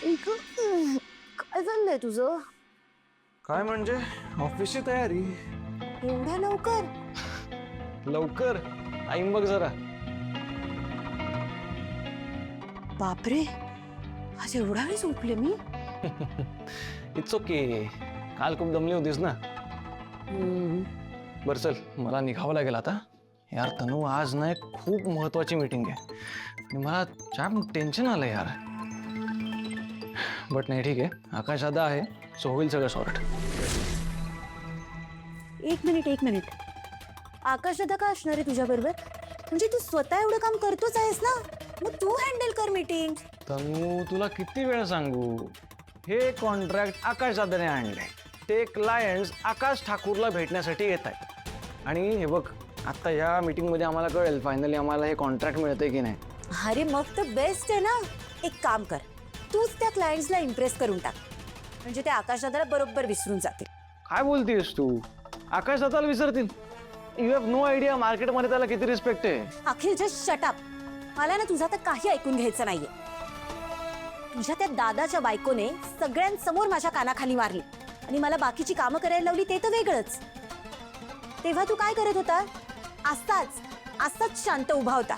काय चाललंय तुझं? काय म्हणजे ऑफिसची तयारी. एवढ्या लवकर? लवकर टाइम बघ जरा. बापरे, आज एवढा वेळ झोपले मी? It's okay. काल खूप दमली होतीस ना. बरं चल, मला निघावं लागेल आता. यार तनू, आज ना एक खूप महत्वाची मीटिंग आहे आणि मला जाम टेन्शन आलं यार. बट नाही, ठीक आहे, आकाश दादा आहे, सो होईल सगळं सॉर्ट. एक मिनिट. आकाश दादा का असणार आहे तुझ्या बरोबर? म्हणजे तू स्वतः एवढं काम करतोच आहेस ना, मग तू हँडल कर मीटिंग. तनू, तुला किती वेळ सांगू, हे कॉन्ट्रॅक्ट आकाश दादाने आणलंय. ते क्लायंट्स आकाश ठाकूरला भेटण्यासाठी येत आहेत आणि हे बघ, आता या मीटिंगमध्ये आम्हाला कळेल फायनली आम्हाला हे कॉन्ट्रॅक्ट मिळतंय की नाही. अरे मग तर बेस्ट आहे ना. एक काम कर, तूच त्या क्लायंट्सला इम्प्रेस करून टाक, म्हणजे ते आकाश दादाला बरोबर विसरून जातील. काय बोलतीयस तू? आकाश दादाला विसरतील? यू हॅव नो आयडिया मार्केटमध्ये त्याला किती रिस्पेक्ट आहे. अखिल, जस्ट शट अप. मला ना तुझं आता काही ऐकून घ्यायचं नाहीये. तुझ्या त्या दादाच्या बायकोने सगळ्यांसमोर माझ्या कानाखाली मारली आणि मला बाकीची कामं करायला लावली, ते तर वेगळंच. तेव्हा तू काय करत होता? असाच शांत उभा होता.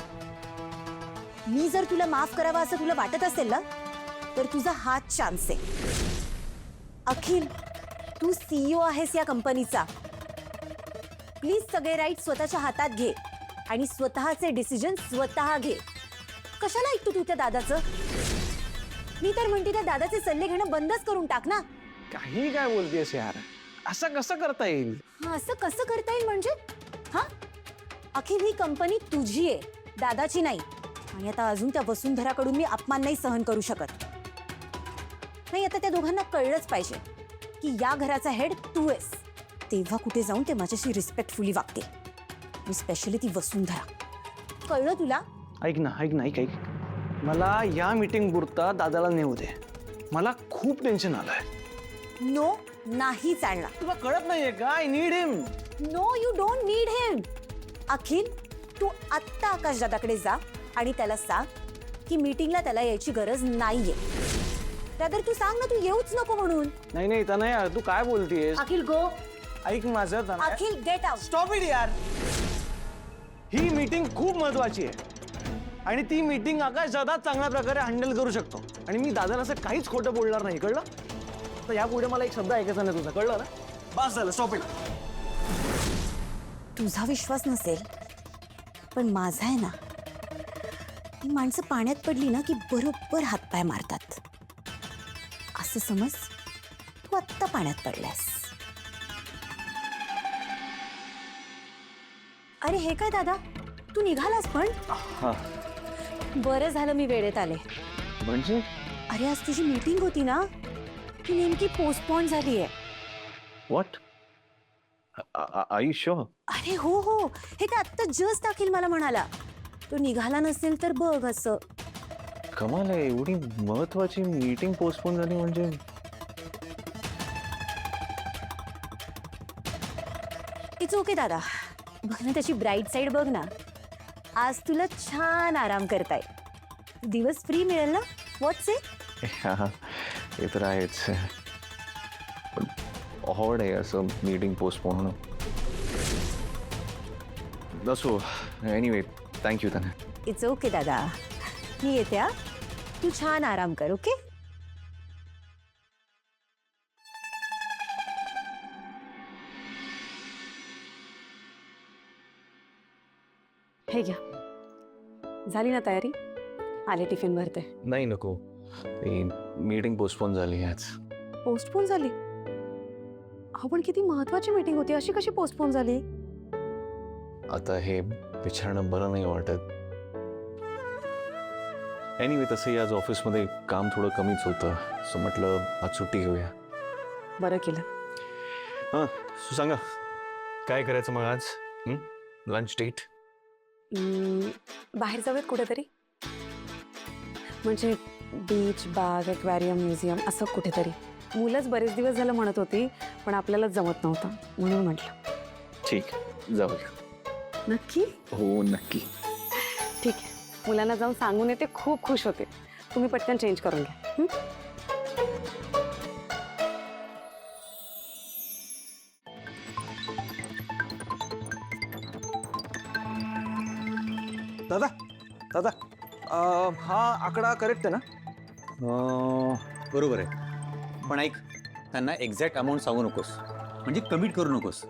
मी जर तुला माफ करावं असं तुला वाटत असेल ना, तर तुझा हाच चान्स आहे. अखिल, तू CEO आहेस या कंपनीचा. प्लीज सगळे राईट स्वतःच्या हातात घे आणि स्वतःचे डिसिजन स्वतः घे. कशाला ऐकतो तू त्या दादाचं? मी तर म्हणते त्या दादाचे सल्ले घेणं बंदच करून टाक ना. काही काय बोलतेस यार, असं कसं करता येईल? असं कसं करता येईल म्हणजे? हा अखिल, ही कंपनी तुझी आहे, दादाची नाही. आणि आता अजून त्या वसुंधराकडून मी अपमान नाही सहन करू शकत. नाही, आता त्या दोघांना कळलंच पाहिजे की या घराचा हेड तू आहेस. तेव्हा कुठे जाऊन ते माझ्याशी रिस्पेक्टफुली वागते, मी स्पेशली ती वसुंधरा. कळलं तुला? ऐक ना, मला या मीटिंग पुरता दादाला नेऊ दे. मला खूप टेन्शन आलंय. नो, नाही चालणार. तुला कळत नाहीये का? I need him. No, you don't need him. Akhil, तू आत्ता आकाश दादाकडे जा आणि त्याला सांग की मीटिंगला त्याला यायची गरज नाहीये. त्यातर तू सांग ना, तू येऊच नको म्हणून. नाही तनया, तू काय बोलतीयस? अखिल, गो. ऐक माझं तनया. अखिल, गेट आउट. स्टॉप इट यार. ही मीटिंग खूप महत्वाची आहे आणि ती मीटिंग आकाश दादा चांगल्या प्रकारे हँडल करू शकतो आणि मी दादाला असं काहीच खोटं बोलणार नाही, कळलं? तर यापुढे मला एक शब्द ऐकायचा नाही तुझा, कळलं ना? बस झालं, स्टॉप इट. तुझा विश्वास नसेल, पण माझा आहे ना. ही माणसं पाण्यात पडली ना की बरोबर हातपाय मारतात. असं समज तू आत्ता पाण्यात पडलास. अरे हे काय दादा, तू निघालास पण? बरं झालं मी वेळेत आले. म्हणजे? अरे आज तुझी मीटिंग होती ना, ती नेमकी पोस्टपोन झाली आहे. व्हॉट? Are you sure? अरे हो, हे काय आत्ता जस्ट अखिल मला म्हणाला. तो निघाला नसेल तर बघ. असं कमाल आहे, एवढी महत्वाची मीटिंग पोस्टपोन झाली म्हणजे? इट्स ओके दादा. बघ ना त्याची ब्राईट साईड बघ ना. आज तुला छान आराम करताय, दिवस फ्री मिळेल ना. व्हॉट्स इट? ते तर आहेच, पण ऑड आहे असं मीटिंग पोस्टपोन होणं. असो, एनिवे, थँक्यू तन्या. इट्स ओके दादा, मी येते. हा, तू छान आराम कर. ओके. हे घ्या, झाली ना तयारी? आले टिफिन भरते. नाही नको, मीटिंग पोस्टपोन झाली आज. पोस्टपोन झाली? अहो पण किती महत्वाची मीटिंग होती, अशी कशी पोस्टपोन झाली? आता हे विचारणं बरं नाही वाटत. एनिवे, तसंही आज ऑफिसमध्ये काम थोडं कमीच होतं, सो म्हटलं आज सुट्टी घेऊया. बरं केलं. हां, सांगा काय करायचं मग आज? Lunch date? बाहेर जाऊयात कुठेतरी, म्हणजे बीच, बाग, एक्वॅरियम, म्युझियम, असं कुठेतरी. मुलंच बरेच दिवस झालं म्हणत होती, पण आपल्याला जमत नव्हतं, म्हणून म्हटलं. ठीक, जाऊया. नक्की? हो नक्की. ठीक आहे, मुलांना जाऊन सांगून येते, खूप खुश होते. तुम्ही पटकन चेंज करून घ्या हं? दादा दादा हा आकडा करेक्ट आहे ना? बरोबर आहे. पण ऐक, त्यांना एक्झॅक्ट अमाऊंट सांगू नकोस, म्हणजे कमिट करू नकोस.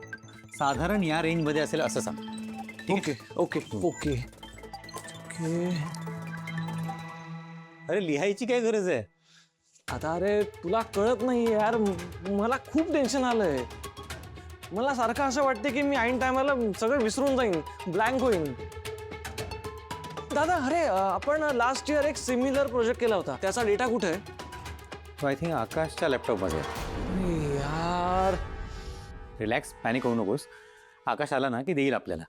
साधारण या रेंजमध्ये असेल असं सांग. ठीक आहे? Okay okay okay. अरे लिहायची काय गरज आहे? आता अरे तुला कळत नाही यार, मला खूप टेन्शन आलंय. मला सारखं असं वाटतं की मी ऐन टायमाला सगळं विसरून जाईन, ब्लँक होईन. दादा अरे आपण लास्ट इयर एक सिमिलर प्रोजेक्ट केला होता, त्याचा डेटा कुठे आहे? आय थिंक आकाशच्या लॅपटॉपमध्ये. अरे यार, रिलॅक्स, पॅनिक होऊ नकोस. आकाश आला ना की देईल आपल्याला.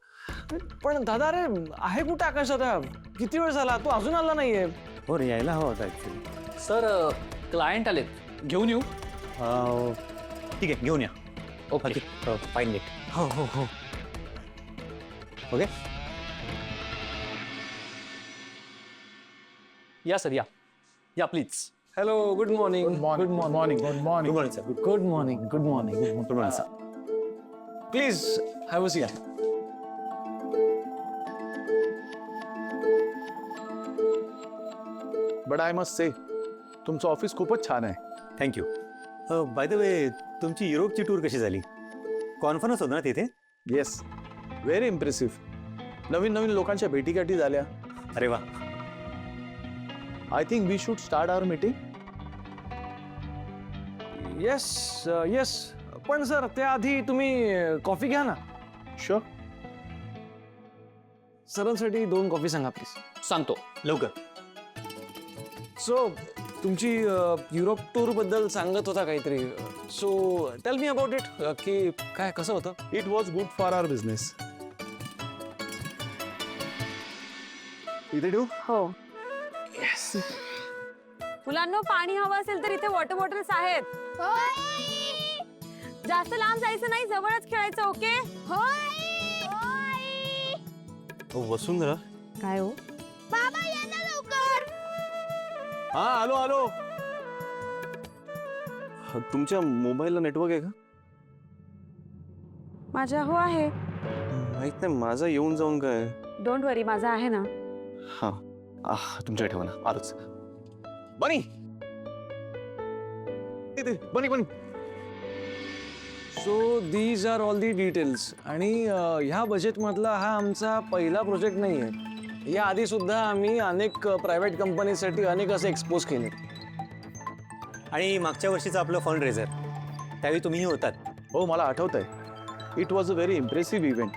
पण दादा अरे आहे कुठे आकाश? आता किती वेळ झाला, तू अजून आला नाहीये. हो रे, यायला हवा होता ॲक्च्युली. सर क्लायंट आलेत, घेऊन येऊ? ठीक आहे, घेऊन या. ओके. Fine date. हो हो हो. ओके. या सर, या या please. Hello, good morning. Good morning. Good morning sir. Good morning. Good morning. Good morning sir. Please have a seat. But I must say तुमचं ऑफिस खूपच छान आहे. थँक्यू. बाय द वे, तुमची युरोपची टूर कशी झाली? कॉन्फरन्स होतं ना तिथे? Yes, very impressive. नवीन नवीन लोकांच्या भेटीगाठी झाल्या. अरे वा. I think we should start our meeting. Yes yes. पण सर त्याआधी तुम्ही कॉफी घ्या ना. शुअर. सरांसाठी 2 कॉफी सांगा प्लीज. सांगतो. लवकर. सो तुमची युरोप टूर बद्दल सांगत होता काहीतरी. So tell me about it, की काय कसं होतं? It was good for our business. इथे ठेवू? हो. मुलांना पाणी हवं असेल तर इथे वॉटर बॉटल्स आहेत. जास्त लांब जायचं नाही, जवळच खेळायचं. ओके? वसुंधरा. काय हो? हा आलो आलो. तुमच्या मोबाईलला नेटवर्क आहे का? माझ्या हो आहे. माहित नाही, माझा येऊन जाऊन काय. डोंट वरी, माझा आहे ना. हा तुमच्या ठेवा ना. आलोच. बनी बनी बनी. So these are all the details. आणि ह्या बजेटमधला हा आमचा पहिला प्रोजेक्ट नाही आहे. या आधी सुद्धा आम्ही अनेक प्रायव्हेट कंपनीसाठी अनेक असे एक्सपोज केले. आणि मागच्या वर्षीचं आपलं फंड रेझर, त्यावेळी तुम्हीही होतात. हो, मला आठवत आहे. It was a very impressive event.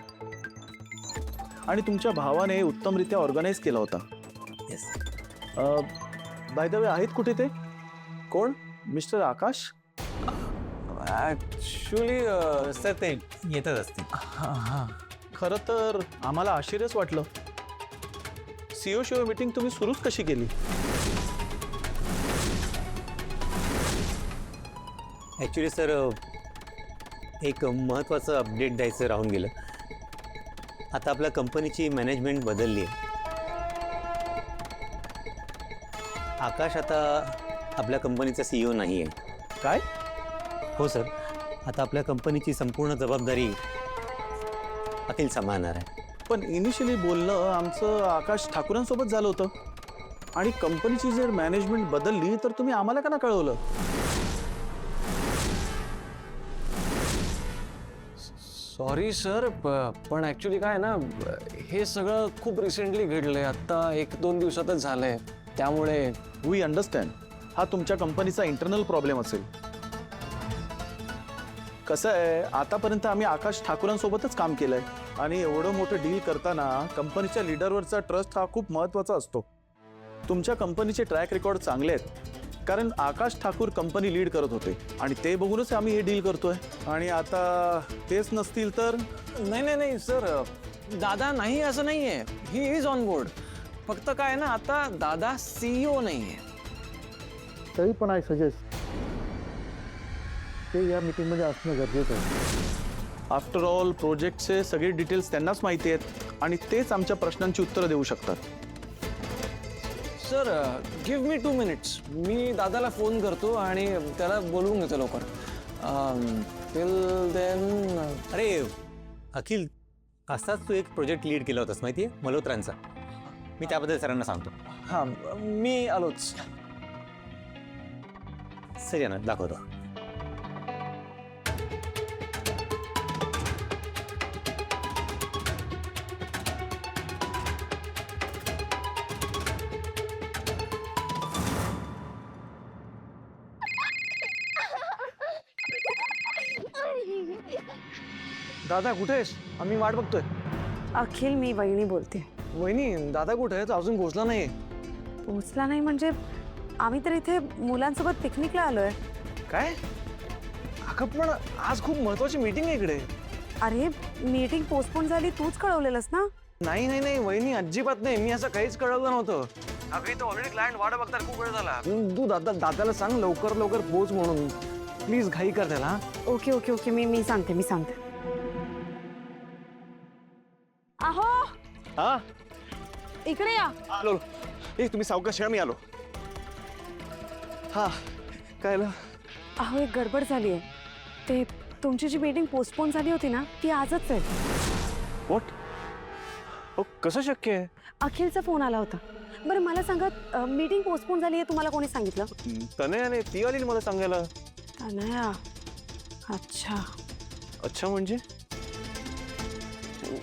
आणि तुमच्या भावाने उत्तमरित्या ऑर्गनाईज केला होता. येस. बाय द वे, आहेत कुठे ते? कोण? मिस्टर आकाश. ऍक्च्युली सर ते येतच असतील. खरं तर आम्हाला आश्चर्यच वाटलं. सीओ शिवाय मीटिंग तुम्ही सुरूच कशी केली? ॲक्च्युली सर, एक महत्त्वाचं अपडेट द्यायचं राहून गेलं. आता आपल्या कंपनीची मॅनेजमेंट बदलली आहे. आकाश आता आपल्या कंपनीचा CEO नाही आहे. काय? हो सर, आता आपल्या कंपनीची संपूर्ण जबाबदारी अखिल सांभाळणार आहे. पण इनिशियली बोलणं आमचं आकाश ठाकूरांसोबत झालं होतं. आणि कंपनीची जर मॅनेजमेंट बदलली तर तुम्ही आम्हाला का ना कळवलं? सॉरी सर, पण ऍक्च्युली काय ना, हे सगळं खूप रिसेंटली घडलंय. आत्ता 1-2 दिवसातच झालंय. त्यामुळे वी अंडरस्टँड. हा तुमच्या कंपनीचा इंटरनल प्रॉब्लेम असेल. कसं आहे, आतापर्यंत आम्ही आकाश ठाकूरांसोबतच काम केलंय. आणि एवढं मोठं डील करताना कंपनीच्या लीडरवरचा ट्रस्ट हा खूप महत्त्वाचा असतो. तुमच्या कंपनीचे ट्रॅक रेकॉर्ड चांगले आहेत, कारण आकाश ठाकूर कंपनी लीड करत होते. आणि ते बघूनच आम्ही हे डील करतोय. आणि आता तेच नसतील तर? नाही नाही नाही सर, दादा नाही असं नाहीये. He is on board. फक्त काय ना, आता दादा CEO नाहीये. तरी पण आय सजेस्ट ते या मीटिंगमध्ये असणं गरजेचं आहे. आफ्टर ऑल प्रोजेक्टचे सगळे डिटेल्स त्यांनाच माहिती आहेत आणि तेच आमच्या प्रश्नांची उत्तरं देऊ शकतात. Sir give me 2 minutes. मी दादाला फोन करतो आणि त्याला बोलवून घेतो लवकर. टिल देन अरे अखिल, असाच तू एक प्रोजेक्ट लीड केला होतास माहिती आहे, मल्होत्रांचा. मी त्याबद्दल सरांना सांगतो. हां मी आलोच. सर या ना, दाखवतो. दादा कुठे आहेस? आम्ही वाट बघतोय. अखिल, मी वहिनी बोलते. वहिनी दादा कुठे आहे? तो अजून पोहोचला नाही. पोहोचला नाही म्हणजे आम्ही तर इथे मुलांसोबत पिकनिकला आलोय. काय? अगं पण आज खूप महत्वाची मीटिंग आहे इकडे. अरे मीटिंग पोस्टपोन झाली, तूच कळवलेलंस ना. नाही नाही नाही वहिनी, अजिबात नाही. मी असं काहीच कळवलं नव्हतं. अगं इथं ऑलरेडी क्लायंट वाट बघतात, खूप वेळ झाला. तू दादाला सांग लवकर लवकर पोच म्हणून. प्लीज घाई कर त्याला. ओके ओके ओके, मी सांगते. अहो, हा इकडे या. आलो. तुम्ही सावकाश या, मी आलो. हा काय झालं? अहो, एक गडबड झाली आहे. ते तुमची जी मीटिंग पोस्टपोन झाली होती ना, ती आजच आहे. व्हॉट? हो कसं शक्य आहे? अखिलचा फोन आला होता. बरं मला सांगा, मीटिंग पोस्टपोन झाली आहे तुम्हाला कोणी सांगितलं? तनयाने ती आली मला सांगायला. तनया. अच्छा. अच्छा म्हणजे?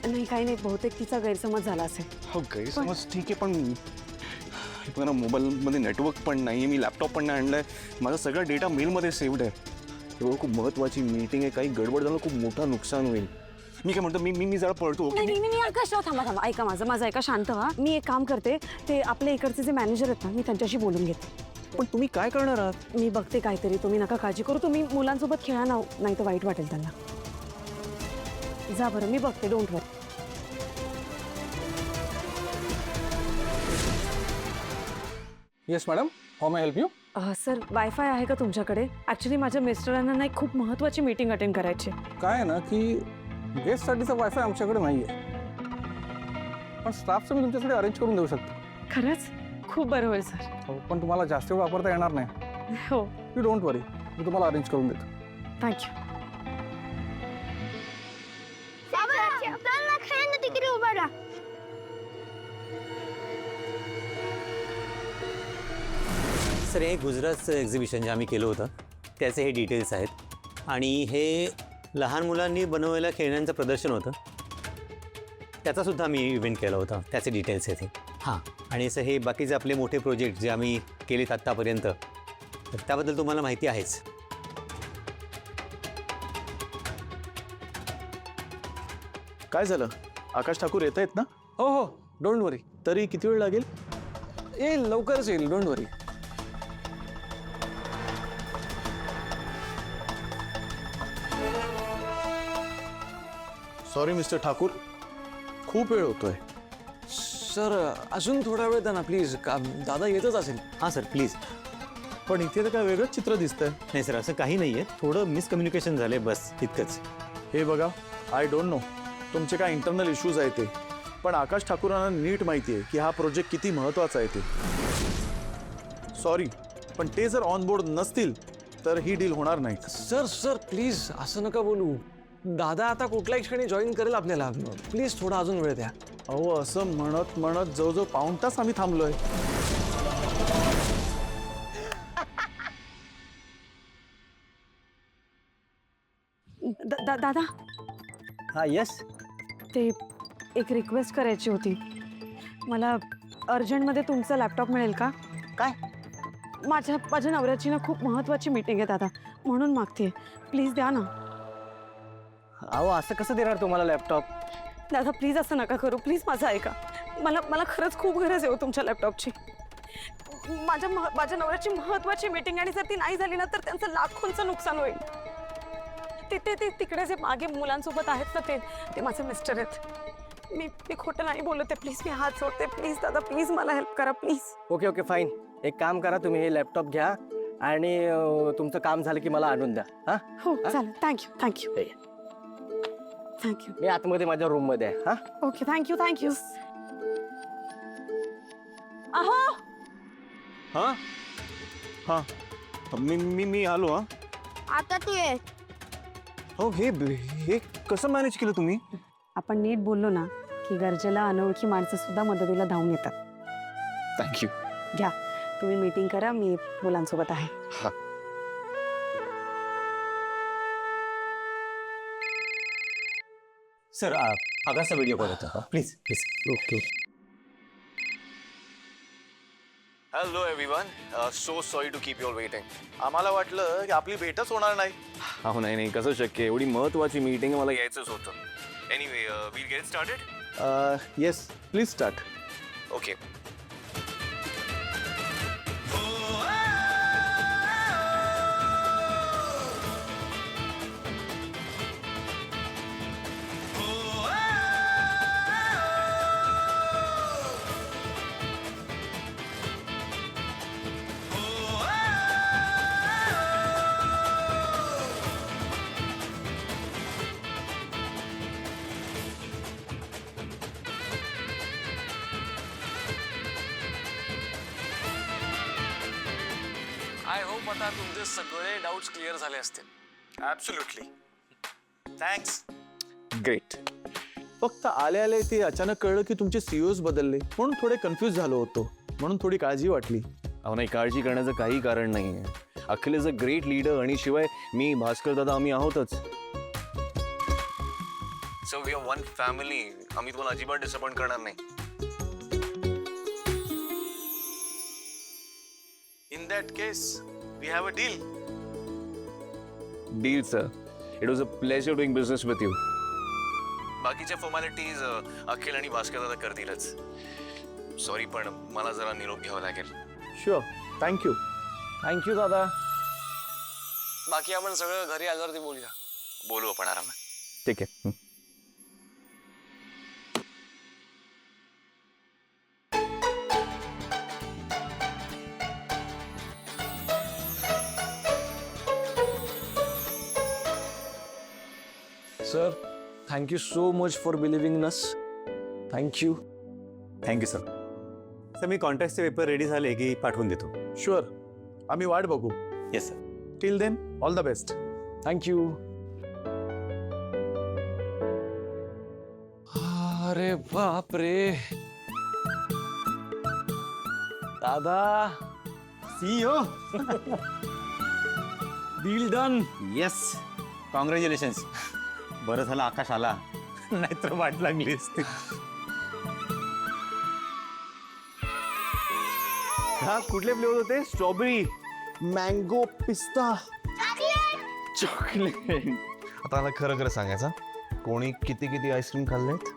नाही काही नाही, बहुतेक तिचा गैरसमज झाला असेल. हो गैरसमज ठीक आहे, पण मोबाईलमध्ये नेटवर्क पण नाही, मी लॅपटॉप पण नाही आणलाय, माझा सगळा डेटा मेलमध्ये सेव्ड आहे. एवढं खूप महत्वाची मीटिंग आहे, काही गडबड झालं खूप मोठं नुकसान होईल. मी काय म्हणतो, मी जरा पळतो. नाही आकाश, थांबा ऐका माझं ऐका, शांत व्हा. मी एक काम करते, ते आपल्या इकडचे जे मॅनेजर आहेत ना, मी त्यांच्याशी बोलून घेते. पण तुम्ही काय करणार आहात? मी बघते काहीतरी, तुम्ही नका काळजी करू. तुम्ही मुलांसोबत खेळा ना, नाही तर वाईट वाटेल त्यांना. जा बरं, मी बघते, don't worry. Yes madam, how may help you? Sir wifi आहे का तुमच्याकडे? ॲक्च्युली माझ्या मिस्टरांना ना एक खूप महत्त्वाची मीटिंग अटेंड करायची. काय आहे ना की गेस्टसाठीचा वायफाय आमच्याकडे नाही आहे, पण स्टाफचं मी तुमच्यासाठी अरेंज करून देऊ शकतो. खरंच खूप बरं होईल सर. हो, पण तुम्हाला जास्त वेळ वापरता येणार नाही. हो, यू डोंट वरी, मी तुम्हाला अरेंज करून देतो. थँक्यू. सर हे गुजरातचं एक्झिबिशन जे आम्ही केलं होतं त्याचे हे डिटेल्स आहेत. आणि हे लहान मुलांनी बनवलेल्या खेळण्यांचं प्रदर्शन होतं, त्याचासुद्धा आम्ही इव्हेंट केला होता, त्याचे डिटेल्स आहेत हे. हां, आणि असं हे बाकीचे आपले मोठे प्रोजेक्ट जे आम्ही केलेत आत्तापर्यंत, तर त्याबद्दल तुम्हाला माहिती आहेच. काय झालं? आकाश ठाकूर येत आहेत ना? हो हो, डोंट वरी. तरी किती वेळ लागेल? येईल, लवकरच येईल, don't worry. Sorry mister Thakur, खूप वेळ होतोय. सर अजून थोडा वेळ द्या ना प्लीज. दादा येतच असेल. हां सर प्लीज. पण इथे तर काय वेगळंच चित्र दिसतंय. नाही सर, असं काही नाही आहे, थोडं मिसकम्युनिकेशन झालं आहे, बस इतकंच. हे बघा, आय डोंट नो तुमचे काय इंटरनल इश्यूज आहेत ते, पण आकाश ठाकूरांना नीट माहिती आहे की हा प्रोजेक्ट किती महत्त्वाचा आहे ते. सॉरी, पण ते जर ऑन बोर्ड नसतील तर ही डील होणार नाही. सर प्लीज असं नका बोलू. दादा आता कुठल्याही क्षणी जॉईन करेल आपल्याला. प्लीज थोडा अजून वेळ द्या. अहो असं म्हणत जवळजवळ पाऊण तास आम्ही थांबलोय. दादा, हां यस. ते एक रिक्वेस्ट करायची होती. मला अर्जंटमध्ये तुमचा लॅपटॉप मिळेल का? काय? माझ्या नवऱ्याची ना खूप महत्त्वाची मीटिंग आहे दादा, म्हणून मागते. प्लीज द्या ना. अहो असं कसं देणार तुम्हाला लॅपटॉप? दादा प्लीज असं नका करू, प्लीज माझं ऐका. मला खरंच खूप गरज आहे हो तुमच्या लॅपटॉपची. माझ्या नवऱ्याची महत्त्वाची मीटिंग, आणि जर ती नाही झाली ना तर त्यांचं लाखोंचं नुकसान होईल. ते तिकडे जे मागे मुलांसोबत आहेत ना, ते माझे मिस्टर आहेत. मी खोटं नाही बोलत आहे. प्लीज मी हात जोडते. प्लीज दादा, प्लीज मला हेल्प करा प्लीज. Okay fine. एक काम करा, तुम्ही हे लॅपटॉप घ्या आणि तुमचं काम झालं की मला आणून द्या. हां हो चालेल. थँक्यू. मी आतमध्ये माझ्या रूममध्ये आहे. हां ओके, थँक्यू. अहो हां हां मी मी मी आलो हां. आता तू ये. हो हे कसं मॅनेज केलं तुम्ही? आपण नीट बोललो ना की गरजेला अनोळखी माणसं सुद्धा मदतीला धावून येतात. थँक्यू. घ्या तुम्ही मीटिंग करा, मी मुलांसोबत आहे. हां. सर आकाशचा व्हिडिओ कॉल होता please please. Okay. Hello everyone, so sorry to keep your waiting. आम्हाला वाटलं की आपली भेटच होणार नाही. हो नाही कसं शक्य, एवढी महत्वाची मीटिंग मला यायचंच होतं. Anyway we'll get started. Yes please start. Okay. I hope आता तुमचे सगळे डाऊट्स क्लिअर झाले असतील. ॲब्सोल्युटली. थँक्स. ग्रेट. फक्त आले आले ते अचानक कळलं की तुमचे सीईओज बदलले म्हणून थोडे कन्फ्यूज झालो होतो. म्हणून थोडी काळजी वाटली. अहो नाही, काळजी करण्याचं काही कारण नाही आहे. Akhil is a great leader आणि शिवाय मी भास्कर दादा आम्ही आहोतच. So we are one family. आम्ही तुम्हाला अजिबात डिसअपॉइंट करणार नाही. In that case we have a deal. Deal sir. It was a pleasure doing business with you. बाकीच्या फॉर्मॅलिटीज अखिल आणि भास्कर दादा करतीलच. सॉरी पण मला जरा निरोप घ्यावा लागेल. शुअर. थँक्यू. थँक्यू दादा. बाकी आपण सगळं घरी आल्यावरती बोलूया. बोलू आपण आरामात. ठीक आहे. Sir thank you so much for believing in us. Thank you. Thank you sir. Sir मी कॉन्ट्रॅक्टचे पेपर रेडी झाले की पाठवून देतो. शुअर. आम्ही वाट बघू. Yes sir. Till then all the best. Thank you. अरे बाप रे दादा. CEO. Deal done. Yes. Congratulations. बरं झालं आकाश आला, नाहीतर वाट लागली असती. हा कुठले फ्लेवर होते? स्ट्रॉबेरी, मँगो, पिस्ता. चॉकलेट. आता मला खरं खरं सांगायचं, कोणी किती किती आईस्क्रीम खाल्लेत?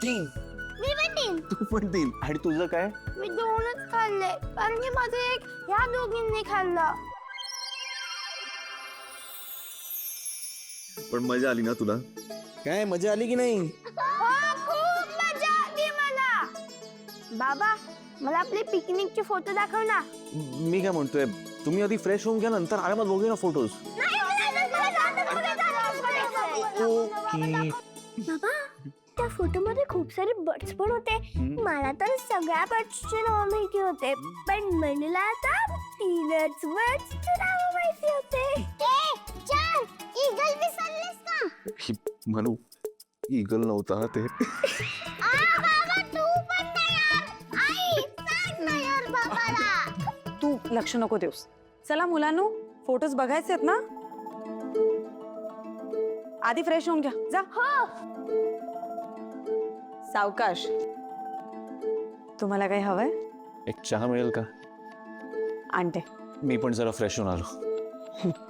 3. मी पण 3. तू पण 3. आणि तुझं काय? मी 2च खाल्ले कारण की माझं एक ह्या दोघींनी खाल्लं. पण मजा आली ना तुला? काय मजा आली की नाही? खूप मजा आली मला. बाबा मला आपले पिकनिकचे फोटो दाखव ना. मी काय म्हणतोय, तुम्ही आधी फ्रेश होऊन घ्या, नंतर आरामात बघूया ना फोटोज. बाबा त्या फोटो मध्ये खूप सारे बर्ड्स पण होते. मला तर सगळ्या बर्ड्सचे नाव माहिती होते, पण मनूला आता 3च बर्ड्सचे नाव माहिती होते. ईगल विसरलेस का? म्हणू ईगल नव्हता ते. बाबा तू पण नाही यार. आई सांग ना यार बाबाला. तू लक्ष नको देऊस. चला मुलांनो, फोटोज बघायचे आहेत ना? आधी फ्रेश होऊन घ्या. जा. सावकाश. तुम्हाला काही हवंय? एक चहा मिळेल का? आणते. मी पण जरा फ्रेश होऊन आलो.